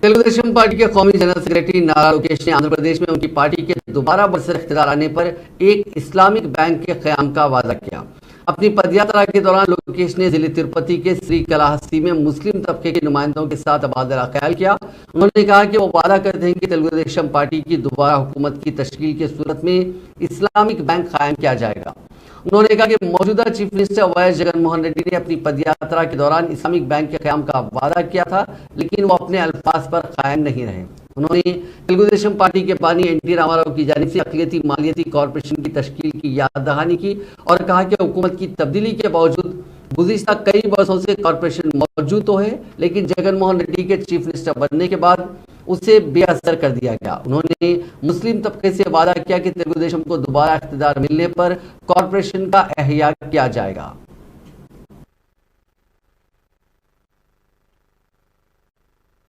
Telugu Desam party के कौमी general secretary नारा लोकेश ने आंध्र प्रदेश में उनकी पार्टी के दोबारा बरसर इख्तियार आने पर एक इस्लामिक बैंक के क़याम का वादा किया। अपनी पदयात्रा के दौरान लोकेश ने जिले तिरुपति के श्रीकालाहस्ती में मुस्लिम तबके के नुमाइंदों के साथ तबादला ख्याल किया। उन्होंने कहा कि वो वादा करते हैं कि तेलुगुदेशम पार्टी की दोबारा हुकूमत की तश्कील की सूरत में इस्लामिक बैंक कायम किया जाएगा। उन्होंने कहा कि मौजूदा chief minister Y Jagan Mohan Reddy ने अपनी पदयात्रा के दौरान इस्लामिक बैंक के क़याम का वादा किया था, लेकिन वो अपने अल्फाज पर कायम नहीं रहे। उन्होंने तेलुगुदेशम पार्टी के बानी एनटी रामाराव की जानिब से अक़लियती मालियती कॉरपोरेशन की तश्कील की याद दहानी की और कहा कि हुकूमत की तब्दीली के बावजूद गुज़िश्ता कई वर्षों से कॉरपोरेशन मौजूद तो है, लेकिन जगन मोहन रेड्डी के चीफ मिनिस्टर बनने के बाद उसे बेअसर कर दिया गया। उन्होंने मुस्लिम तबके से वादा किया कि तेलुगुदेशम को दोबारा इख्तियार मिलने पर कॉरपोरेशन का एहया किया जाएगा।